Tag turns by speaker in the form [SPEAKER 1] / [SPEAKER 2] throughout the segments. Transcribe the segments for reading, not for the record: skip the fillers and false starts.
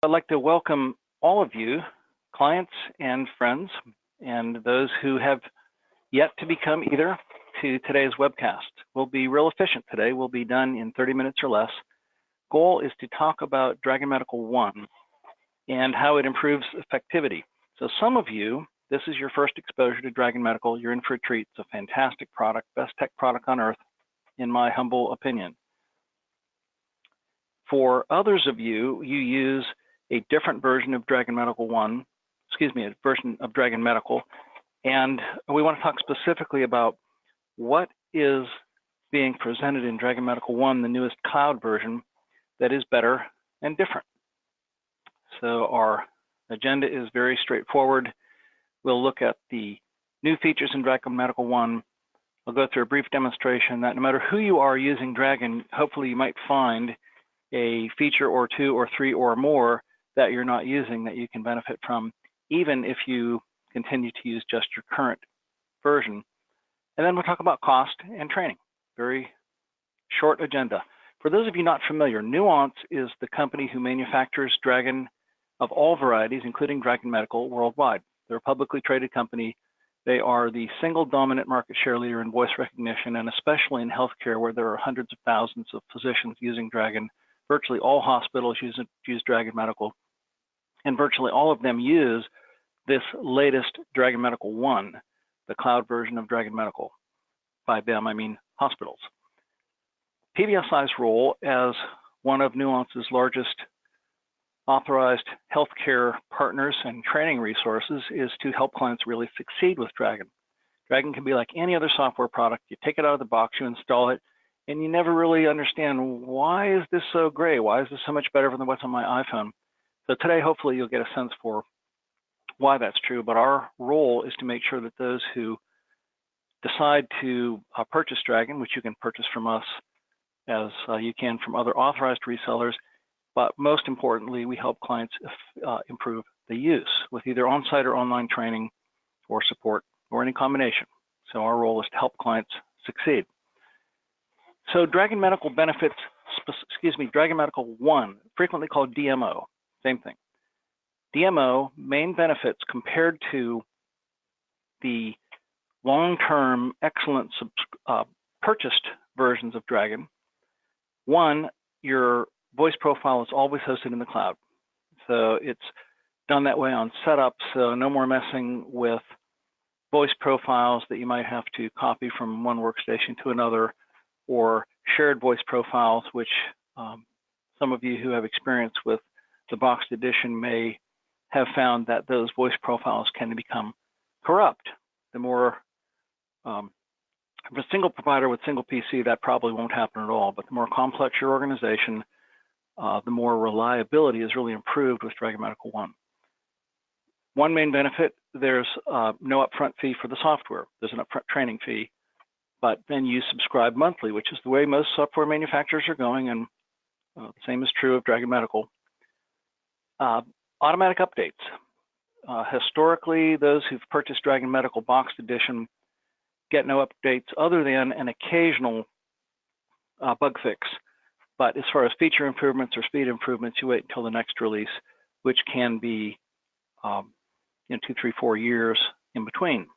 [SPEAKER 1] I'd like to welcome all of you, clients and friends, and those who have yet to become either, to today's webcast. We'll be real efficient today. We'll be done in 30 minutes or less. Goal is to talk about Dragon Medical One and how it improves effectivity. So some of you, this is your first exposure to Dragon Medical. You're in for a treat. It's a fantastic product, best tech product on earth, in my humble opinion. For others of you, you use a different version of Dragon Medical One, a version of Dragon Medical, and we want to talk specifically about what is being presented in Dragon Medical One, the newest cloud version, that is better and different. So our agenda is very straightforward. We'll look at the new features in Dragon Medical One. I'll go through a brief demonstration that no matter who you are using Dragon, hopefully you might find a feature or two or three or more that you're not using that you can benefit from, even if you continue to use just your current version. And then we'll talk about cost and training. Very short agenda. For those of you not familiar, Nuance is the company who manufactures Dragon of all varieties, including Dragon Medical, worldwide. They're a publicly traded company. They are the single dominant market share leader in voice recognition, and especially in healthcare, where there are hundreds of thousands of physicians using Dragon. Virtually all hospitals use Dragon Medical, and virtually all of them use this latest Dragon Medical One, the cloud version of Dragon Medical. By them, I mean hospitals. PBSI's role as one of Nuance's largest authorized healthcare partners and training resources is to help clients really succeed with Dragon. Dragon can be like any other software product. You take it out of the box, you install it, and you never really understand, why is this so great? Why is this so much better than what's on my iPhone? So today, hopefully, you'll get a sense for why that's true. But our role is to make sure that those who decide to purchase Dragon, which you can purchase from us as you can from other authorized resellers, but most importantly, we help clients improve the use with either on-site or online training or support or any combination. So our role is to help clients succeed. So Dragon Medical benefits, Dragon Medical One, frequently called DMO, same thing. DMO, main benefits compared to the long-term excellent purchased versions of Dragon. One, your voice profile is always hosted in the cloud. So it's done that way on setup, so no more messing with voice profiles that you might have to copy from one workstation to another, or shared voice profiles, which some of you who have experience with the boxed edition may have found that those voice profiles can become corrupt. The more, if a single provider with single PC, that probably won't happen at all, but the more complex your organization, the more reliability is really improved with Dragon Medical One. One main benefit, there's no upfront fee for the software. There's an upfront training fee, but then you subscribe monthly, which is the way most software manufacturers are going, and the same is true of Dragon Medical. Automatic updates. Historically, those who've purchased Dragon Medical Boxed Edition get no updates other than an occasional bug fix. But as far as feature improvements or speed improvements, you wait until the next release, which can be 2, 3, 4 years in between.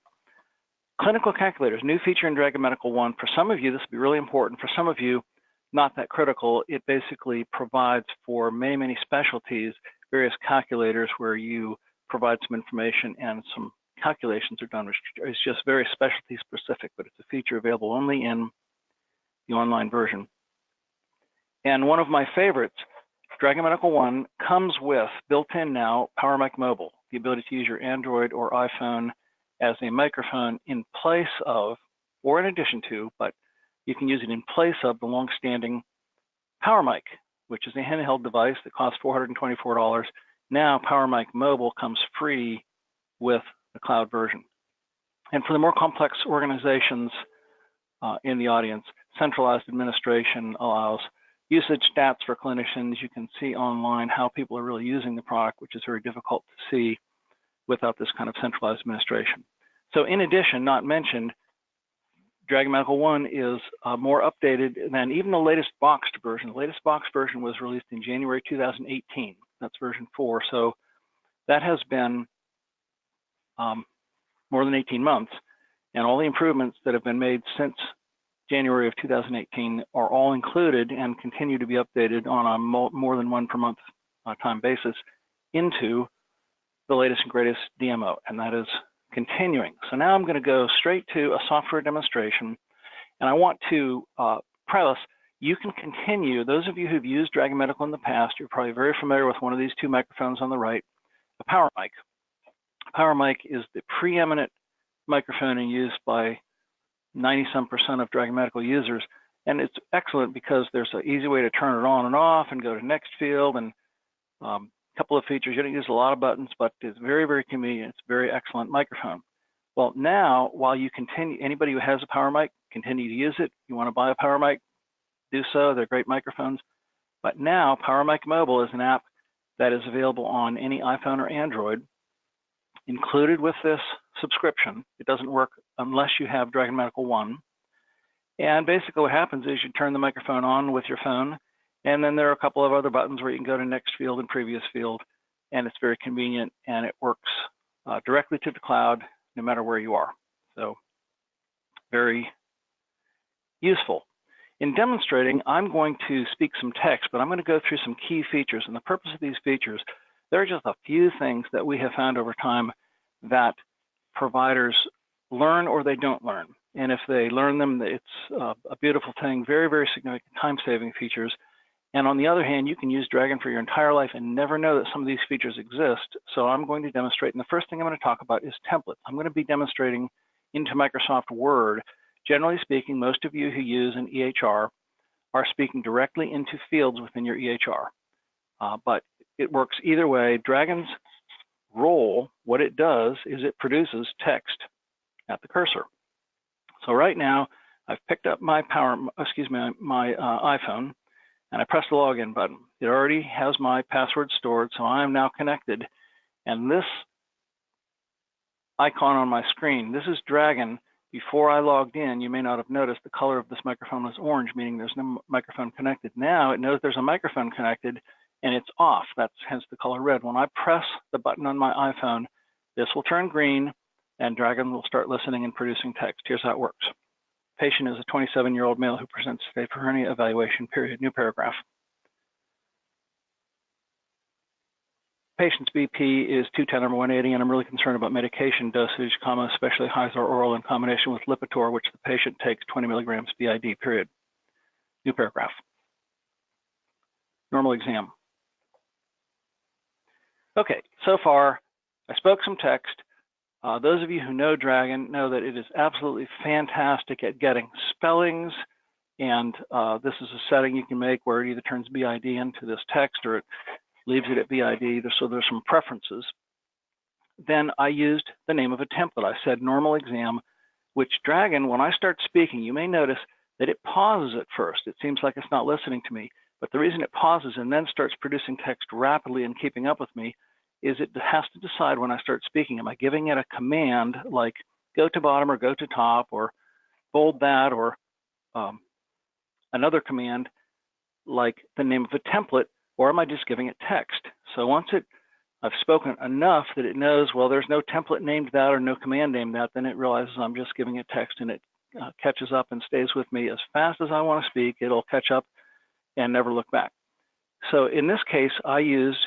[SPEAKER 1] Clinical calculators, new feature in Dragon Medical One. For some of you, this will be really important. For some of you, not that critical. It basically provides for many, many specialties, various calculators where you provide some information and some calculations are done. It's just very specialty specific, but it's a feature available only in the online version. And one of my favorites, Dragon Medical One, comes with built-in now PowerMic Mobile, the ability to use your Android or iPhone as a microphone in place of, or in addition to, but you can use it in place of the long-standing PowerMic, which is a handheld device that costs $424. Now PowerMic Mobile comes free with the cloud version. And for the more complex organizations in the audience, centralized administration allows usage stats for clinicians. You can see online how people are really using the product, which is very difficult to see without this kind of centralized administration. So in addition, not mentioned, Dragon Medical One is more updated than even the latest boxed version. The latest boxed version was released in January 2018. That's version 4. So that has been more than 18 months, and all the improvements that have been made since January of 2018 are all included and continue to be updated on a more than one per month time basis into the latest and greatest DMO, and that is continuing. So now I'm going to go straight to a software demonstration, and I want to preface, you can continue, those of you who've used Dragon Medical in the past, you're probably very familiar with one of these two microphones on the right, a power mic. A power mic is the preeminent microphone and used by 90-some% of Dragon Medical users, and it's excellent because there's an easy way to turn it on and off and go to next field, and a couple of features. You don't use a lot of buttons, but it's very, very convenient. It's a very excellent microphone. Well, now, while you continue, anybody who has a power mic, continue to use it. You want to buy a power mic, do so. They're great microphones. But now, Power Mic Mobile is an app that is available on any iPhone or Android, included with this subscription. It doesn't work unless you have Dragon Medical One. And basically what happens is you turn the microphone on with your phone, and then there are a couple of other buttons where you can go to next field and previous field, and it's very convenient, and it works directly to the cloud no matter where you are. So very useful. In demonstrating, I'm going to speak some text, but I'm going to go through some key features. And the purpose of these features, there are just a few things that we have found over time that providers learn or they don't learn. And if they learn them, it's a beautiful thing, very, very significant time-saving features. And on the other hand, you can use Dragon for your entire life and never know that some of these features exist. So I'm going to demonstrate, and the first thing I'm going to talk about is templates. I'm going to be demonstrating into Microsoft Word. Generally speaking, most of you who use an EHR are speaking directly into fields within your EHR. But it works either way. Dragon's role, what it does is it produces text at the cursor. So right now, I've picked up my my iPhone, and I press the login button. It already has my password stored, so I am now connected. And this icon on my screen, this is Dragon. Before I logged in, you may not have noticed the color of this microphone was orange, meaning there's no microphone connected. Now it knows there's a microphone connected, and it's off. That's hence the color red. When I press the button on my iPhone, this will turn green, and Dragon will start listening and producing text. Here's how it works. Patient is a 27-year-old male who presents today for hernia evaluation, period. New paragraph. Patient's BP is 210/180, and I'm really concerned about medication dosage, especially Hyzor oral in combination with Lipitor, which the patient takes 20 milligrams BID, period. New paragraph. Normal exam. Okay, so far, I spoke some text. Those of you who know Dragon know that it is absolutely fantastic at getting spellings, and this is a setting you can make where it either turns BID into this text or it leaves it at BID, so there's some preferences. Then I used the name of a template. I said normal exam, which Dragon, when I start speaking, you may notice that it pauses at first. It seems like it's not listening to me, but the reason it pauses and then starts producing text rapidly and keeping up with me is it has to decide when I start speaking. Am I giving it a command like go to bottom or go to top or bold that, or another command like the name of a template, or am I just giving it text? So once I've spoken enough that it knows, well, there's no template named that or no command named that, then it realizes I'm just giving it text, and it catches up and stays with me as fast as I want to speak. It'll catch up and never look back. So in this case, I used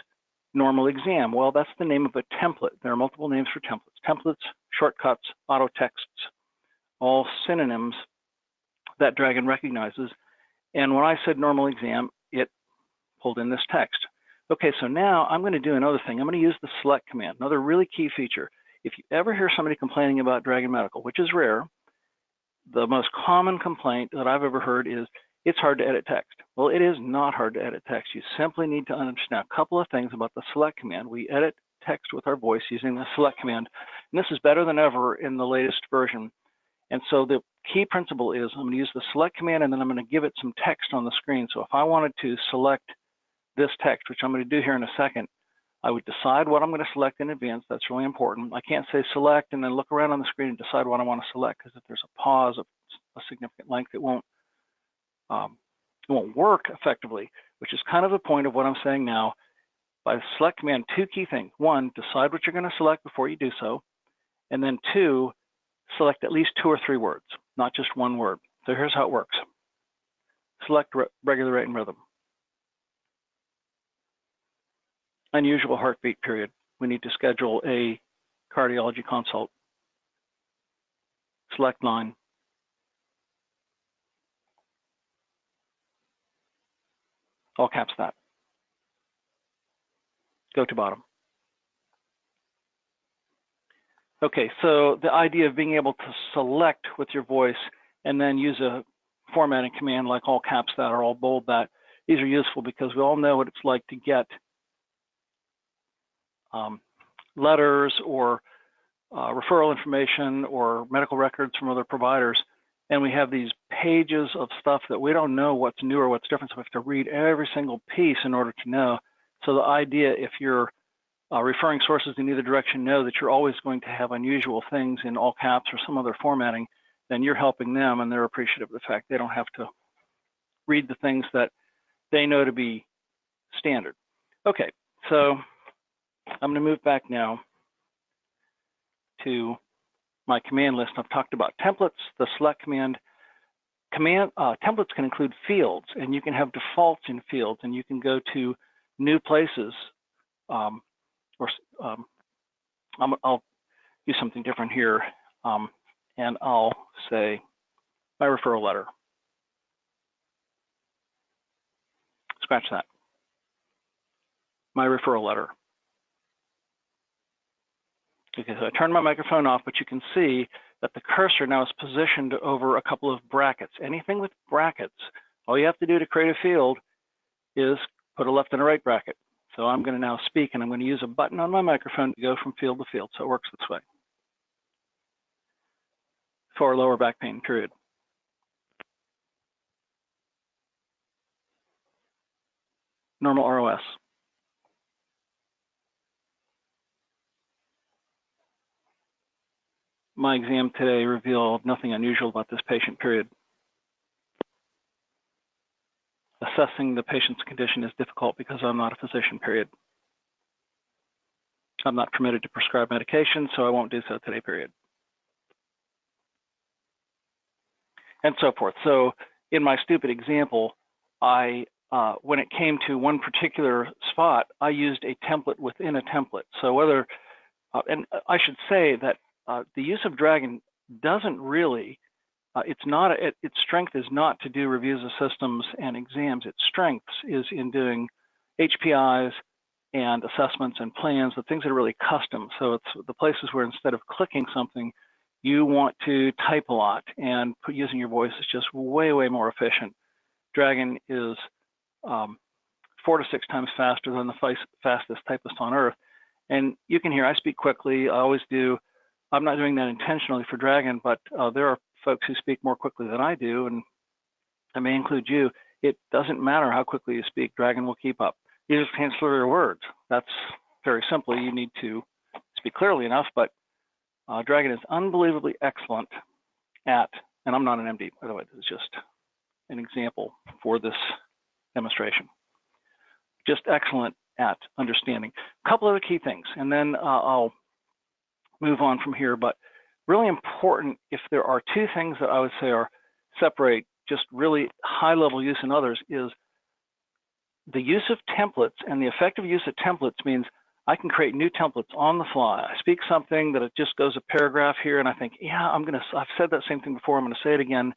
[SPEAKER 1] normal exam. Well, that's the name of a template. There are multiple names for templates. Templates, shortcuts, auto texts, all synonyms that Dragon recognizes. And when I said normal exam, it pulled in this text. Okay, so now I'm going to do another thing. I'm going to use the select command, another really key feature. If you ever hear somebody complaining about Dragon Medical, which is rare, the most common complaint that I've ever heard is it's hard to edit text. Well, it is not hard to edit text. You simply need to understand a couple of things about the select command. We edit text with our voice using the select command, and this is better than ever in the latest version. And so the key principle is I'm going to use the select command, and then I'm going to give it some text on the screen. So if I wanted to select this text, which I'm going to do here in a second, I would decide what I'm going to select in advance. That's really important. I can't say select and then look around on the screen and decide what I want to select, because if there's a pause of a significant length, it won't work effectively, which is kind of the point of what I'm saying now. by the select command, two key things. One, decide what you're going to select before you do so. And then two, select at least 2 or 3 words, not just one word. So here's how it works. Select regular rate and rhythm. Unusual heartbeat period. We need to schedule a cardiology consult. Select line. All caps that. Go to bottom. Okay, so the idea of being able to select with your voice and then use a formatting command like all caps that or all bold that, these are useful because we all know what it's like to get letters or referral information or medical records from other providers, and we have these pages of stuff that we don't know what's new or what's different, so we have to read every single piece in order to know. So the idea, if you're referring sources in either direction, know that you're always going to have unusual things in all caps or some other formatting, then you're helping them and they're appreciative of the fact they don't have to read the things that they know to be standard. Okay, so I'm going to move back now to my command list. I've talked about templates, the select command. Templates can include fields, and you can have defaults in fields, and you can go to new places. I'll do something different here, and I'll say my referral letter. Scratch that. My referral letter. Okay, so I turned my microphone off, but you can see that the cursor now is positioned over a couple of brackets. Anything with brackets, all you have to do to create a field is put a left and a right bracket. So I'm going to now speak, and I'm going to use a button on my microphone to go from field to field. So it works this way. For lower back pain, period. Normal ROS. My exam today revealed nothing unusual about this patient, period. Assessing the patient's condition is difficult because I'm not a physician, period. I'm not permitted to prescribe medication, so I won't do so today, period. And so forth. So in my stupid example, when it came to one particular spot, I used a template within a template. So whether, and I should say that the use of Dragon doesn't really, its strength is not to do reviews of systems and exams. Its strength is in doing HPIs and assessments and plans, the things that are really custom. So it's the places where instead of clicking something, you want to type a lot, and using your voice is just way, way more efficient. Dragon is 4 to 6 times faster than the fastest typist on earth. And you can hear I speak quickly, I always do. I'm not doing that intentionally for Dragon, but there are folks who speak more quickly than I do, and I may include you. It doesn't matter how quickly you speak, Dragon will keep up. You just can't slur your words. That's very simply, you need to speak clearly enough, but Dragon is unbelievably excellent at, and I'm not an MD, by the way, this is just an example for this demonstration. Just excellent at understanding. A couple other key things, and then I'll move on from here, but really important, if there are 2 things that I would say are separate just really high level use and others, is the use of templates, and the effective use of templates means I can create new templates on the fly. I speak something that it just goes a paragraph here, and I think, yeah, I've said that same thing before, I'm gonna say it again,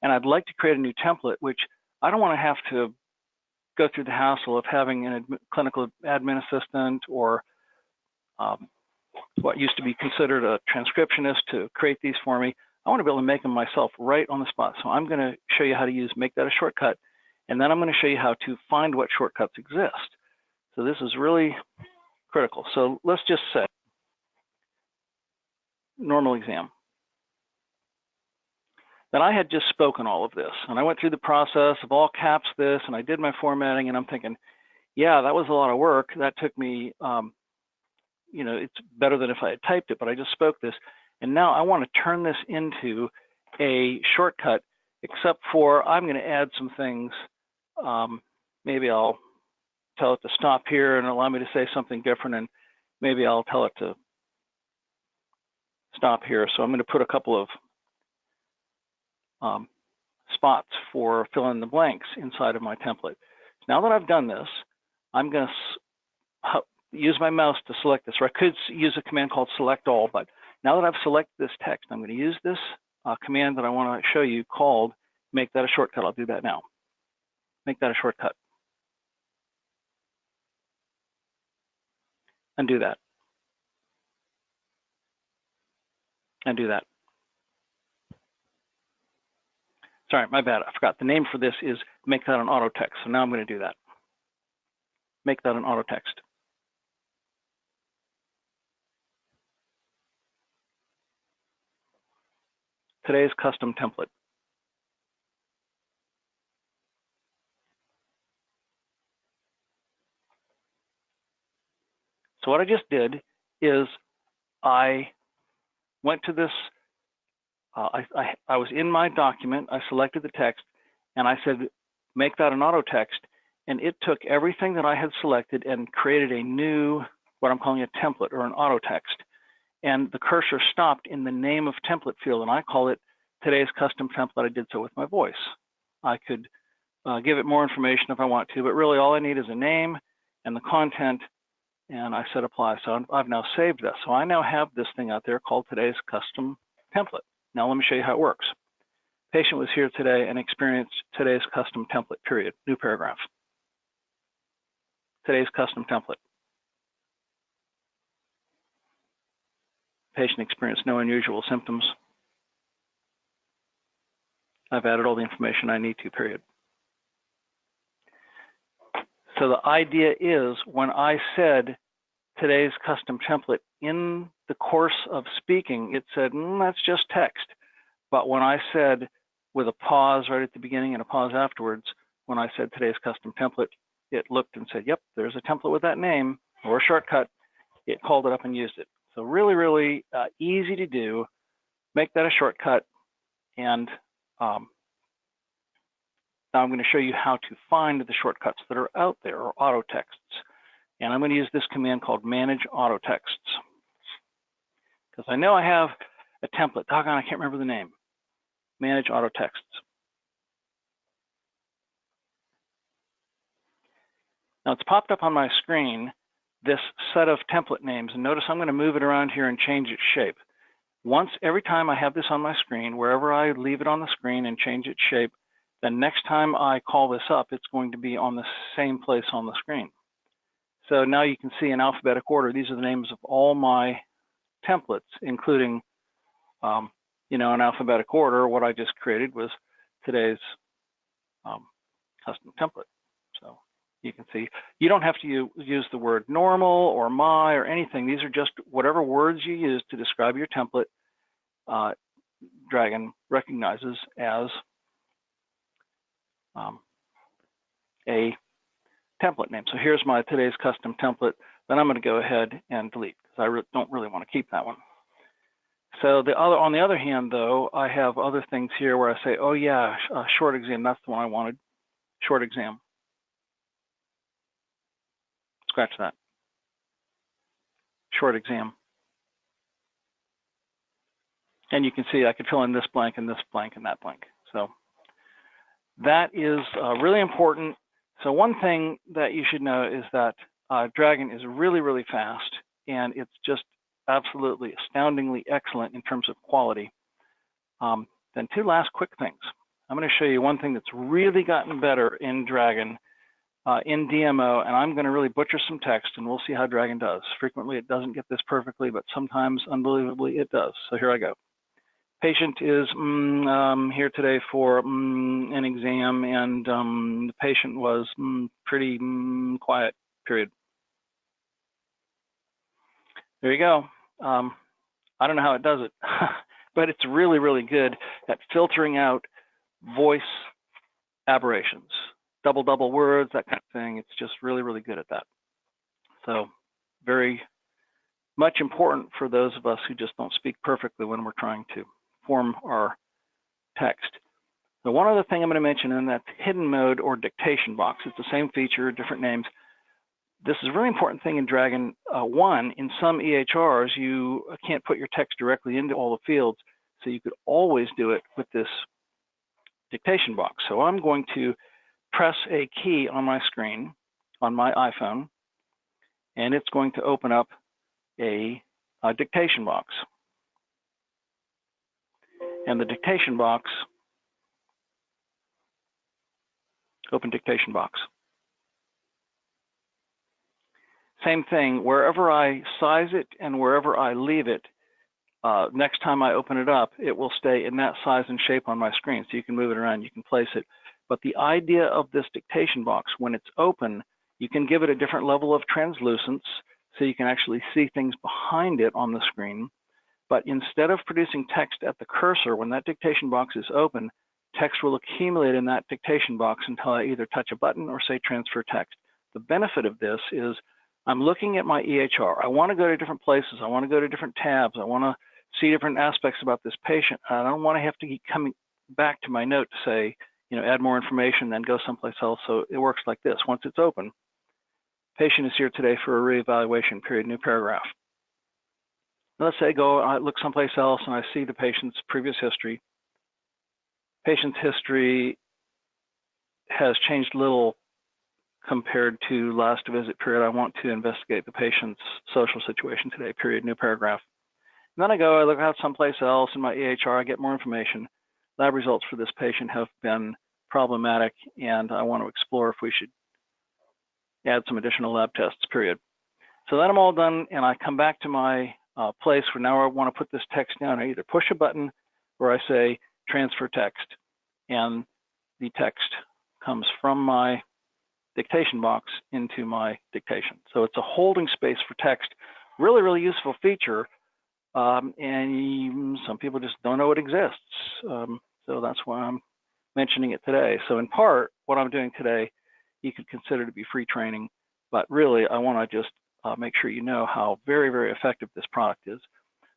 [SPEAKER 1] and I'd like to create a new template, which I don't wanna have to go through the hassle of having a clinical admin assistant or what used to be considered a transcriptionist to create these for me. I want to be able to make them myself right on the spot. So I'm going to show you how to make that a shortcut, and then I'm going to show you how to find what shortcuts exist. So this is really critical. So let's just say normal exam. Then I had just spoken all of this, and I went through the process of all caps this, and I did my formatting, and I'm thinking, yeah, that was a lot of work. That took me, you know, it's better than if I had typed it, but I just spoke this. And now I want to turn this into a shortcut, except for I'm going to add some things. Maybe I'll tell it to stop here and allow me to say something different, and maybe I'll tell it to stop here. So I'm going to put a couple of spots for fill in the blanks inside of my template. Now that I've done this, I'm going to use my mouse to select this, or I could use a command called select all, but now that I've selected this text, I'm going to use this command that I want to show you called make that a shortcut. I'll do that now. Make that a shortcut. Undo that. And do that. Sorry, my bad. I forgot. The name for this is make that an auto text. So now I'm going to do that. Make that an auto text. Today's custom template. So what I just did is I went to this, I was in my document, I selected the text, and I said, make that an auto text, and it took everything that I had selected and created a new, what I'm calling a template or an auto text. And the cursor stopped in the name of template field, and I call it today's custom template. I did so with my voice. I could give it more information if I want to, but really all I need is a name and the content, and I said apply. So I've now saved this. So I now have this thing out there called today's custom template. Now let me show you how it works. Patient was here today and experienced today's custom template, period. New paragraph. Today's custom template. Patient experienced no unusual symptoms. I've added all the information I need to, period. So the idea is when I said today's custom template in the course of speaking, it said, that's just text. But when I said with a pause right at the beginning and a pause afterwards, when I said today's custom template, it looked and said, yep, there's a template with that name or a shortcut. It called it up and used it. So really, really easy to do. Make that a shortcut. And now I'm going to show you how to find the shortcuts that are out there, or auto texts. And I'm going to use this command called manage auto texts. Because I know I have a template. Doggone, I can't remember the name. Manage auto texts. Now it's popped up on my screen, this set of template names. And notice I'm going to move it around here and change its shape. Every time I have this on my screen, wherever I leave it on the screen and change its shape, then next time I call this up, it's going to be on the same place on the screen. So now you can see in alphabetic order, these are the names of all my templates, including, in alphabetic order, what I just created was today's custom template. So you can see, you don't have to use the word normal or my or anything. These are just whatever words you use to describe your template, Dragon recognizes as a template name. So here's my today's custom template. Then I'm going to go ahead and delete because I don't really want to keep that one. So on the other hand, though, I have other things here where I say, oh yeah, short exam, that's the one I wanted. Short exam. Scratch that. Short exam. And you can see I could fill in this blank and this blank and that blank. So that is really important. So one thing that you should know is that Dragon is really, really fast, and it's just absolutely astoundingly excellent in terms of quality. Then two last quick things. I'm going to show you one thing that's really gotten better in Dragon in DMO, and I'm going to really butcher some text, and we'll see how Dragon does. Frequently it doesn't get this perfectly, but sometimes unbelievably it does. So here I go. Patient is here today for an exam, and the patient was pretty quiet, period. There you go. I don't know how it does it, but it's really, really good at filtering out voice aberrations, double words, that kind of thing. It's just really, really good at that. So very much important for those of us who just don't speak perfectly when we're trying to form our text. So one other thing I'm going to mention, and that's hidden mode or dictation box. It's the same feature, different names. This is a really important thing in Dragon 1. In some EHRs, you can't put your text directly into all the fields, so you could always do it with this dictation box. So I'm going to press a key on my screen, on my iPhone, and it's going to open up a dictation box. And the dictation box, open dictation box. Same thing, wherever I size it and wherever I leave it, next time I open it up, it will stay in that size and shape on my screen. So you can move it around, you can place it. But the idea of this dictation box, when it's open, you can give it a different level of translucence so you can actually see things behind it on the screen. But instead of producing text at the cursor, when that dictation box is open, text will accumulate in that dictation box until I either touch a button or say transfer text. The benefit of this is I'm looking at my EHR. I want to go to different places. I want to go to different tabs. I want to see different aspects about this patient. I don't want to have to keep coming back to my note to say, add more information, then go someplace else. So it works like this. Once it's open, patient is here today for a reevaluation, period, new paragraph. Let's say I look someplace else and I see the patient's previous history. Patient's history has changed little compared to last visit, period. I want to investigate the patient's social situation today, period, new paragraph. And then I look out someplace else in my EHR, I get more information. Lab results for this patient have been problematic, and I want to explore if we should add some additional lab tests, period. So then I'm all done, and I come back to my place where now I want to put this text down. I either push a button or I say transfer text, and the text comes from my dictation box into my dictation. So it's a holding space for text. Really, really useful feature, and some people just don't know it exists. So that's why I'm mentioning it today. So in part, what I'm doing today, you could consider to be free training, but really I want to just make sure you know how very, very effective this product is.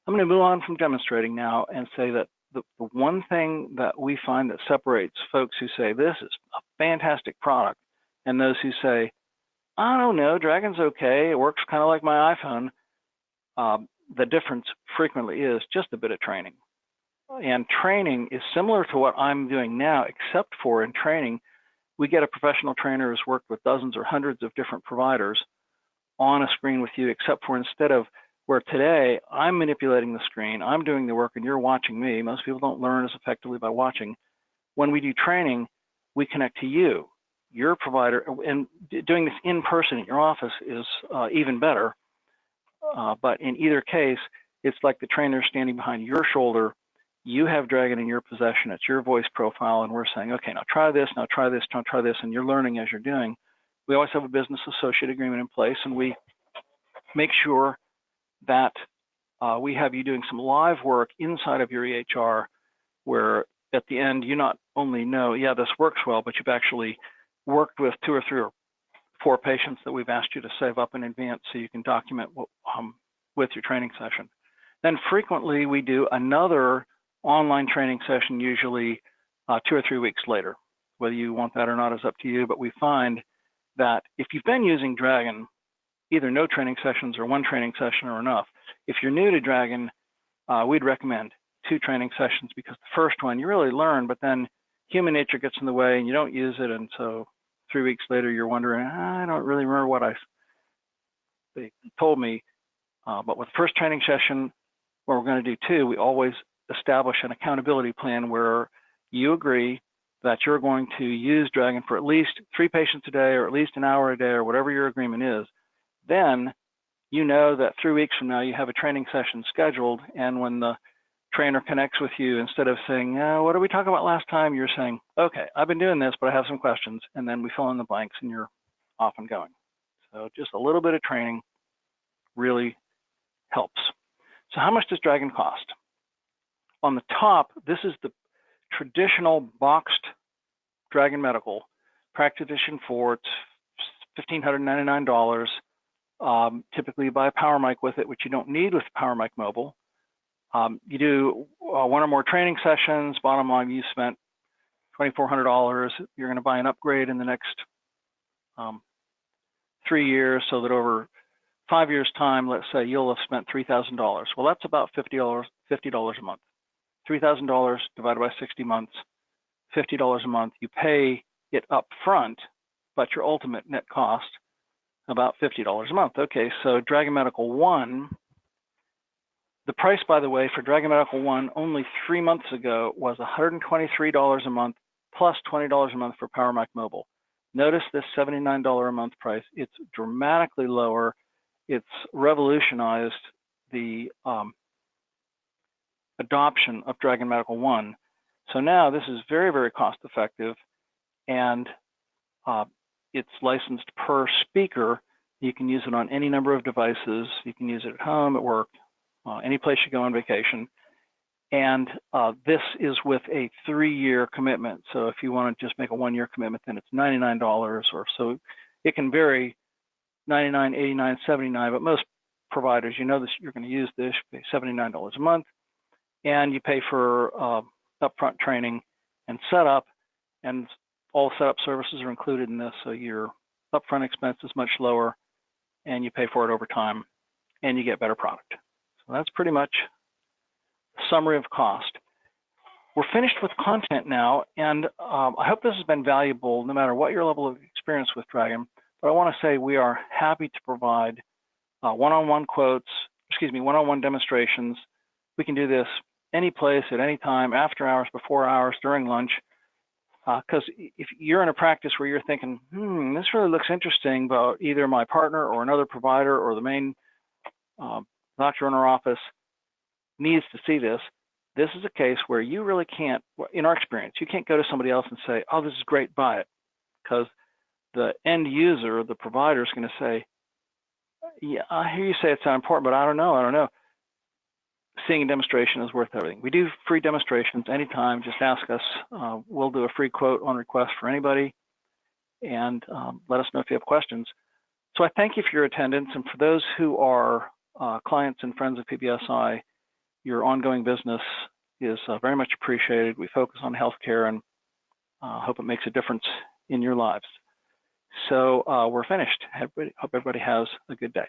[SPEAKER 1] I'm going to move on from demonstrating now and say that the one thing that we find that separates folks who say this is a fantastic product and those who say, I don't know, Dragon's okay, it works kind of like my iPhone, the difference frequently is just a bit of training. And training is similar to what I'm doing now, except for in training, we get a professional trainer who's worked with dozens or hundreds of different providers on a screen with you, except for instead of where today I'm manipulating the screen, I'm doing the work and you're watching me. Most people don't learn as effectively by watching. When we do training, we connect to you, your provider, and doing this in person at your office is even better. But in either case, it's like the trainer standing behind your shoulder. You have Dragon in your possession. It's your voice profile, and we're saying, okay, now try this, now try this, now try this, and you're learning as you're doing. We always have a business associate agreement in place, and we make sure that we have you doing some live work inside of your EHR, where at the end you not only know, yeah, this works well, but you've actually worked with 2 or 3 or 4 patients that we've asked you to save up in advance so you can document with your training session. Then frequently we do another online training session, usually 2 or 3 weeks later. Whether you want that or not is up to you, but we find that if you've been using Dragon, either no training sessions or 1 training session are enough. If you're new to Dragon, we'd recommend 2 training sessions, because the first one you really learn, but then human nature gets in the way and you don't use it, and so 3 weeks later you're wondering, I don't really remember what they told me. But with the first training session, what we're going to do too, we always establish an accountability plan where you agree that you're going to use Dragon for at least 3 patients a day, or at least an hour a day, or whatever your agreement is. Then you know that 3 weeks from now you have a training session scheduled, and when the trainer connects with you, instead of saying, what did we talk about last time, you're saying, okay, I've been doing this, but I have some questions, and then we fill in the blanks and you're off and going. So just a little bit of training really helps. So how much does Dragon cost? On the top, this is the traditional boxed Dragon Medical, Practice Edition 4. It's $1,599. Typically you buy a power mic with it, which you don't need with Power Mic Mobile. You do 1 or more training sessions. Bottom line, you spent $2,400. You're going to buy an upgrade in the next 3 years, so that over 5 years' time, let's say you'll have spent $3,000. Well, that's about $50 a month. $3,000 divided by 60 months, $50 a month. You pay it up front, but your ultimate net cost, about $50 a month. Okay, so Dragon Medical One, the price, by the way, for Dragon Medical One only 3 months ago was $123 a month plus $20 a month for PowerMac Mobile. Notice this $79 a month price. It's dramatically lower. It's revolutionized the adoption of Dragon Medical One. So now this is very, very cost effective, and it's licensed per speaker. You can use it on any number of devices. You can use it at home, at work, any place you go on vacation. And this is with a 3-year commitment. So if you want to just make a 1-year commitment, then it's $99 or so. It can vary, $99, $89, $79, but most providers, you know this, you're going to use this, you pay $79 a month, and you pay for upfront training and setup, and all setup services are included in this, so your upfront expense is much lower, and you pay for it over time, and you get better product. So that's pretty much a summary of cost. We're finished with content now, and I hope this has been valuable no matter what your level of experience with Dragon, but I want to say we are happy to provide one-on-one quotes, one-on-one demonstrations. We can do this any place, at any time, after hours, before hours, during lunch. Because if you're in a practice where you're thinking, this really looks interesting, but either my partner or another provider or the main doctor in our office needs to see this, this is a case where you really can't, in our experience, you can't go to somebody else and say, oh, this is great, buy it. Because the end user, the provider, is going to say, yeah, I hear you say it's not important, but I don't know. Seeing a demonstration is worth everything. We do free demonstrations anytime. Just ask us. We'll do a free quote on request for anybody, and let us know if you have questions. So I thank you for your attendance, and for those who are clients and friends of PBSI, your ongoing business is very much appreciated. We focus on healthcare, and hope it makes a difference in your lives. So we're finished. Hope everybody has a good day.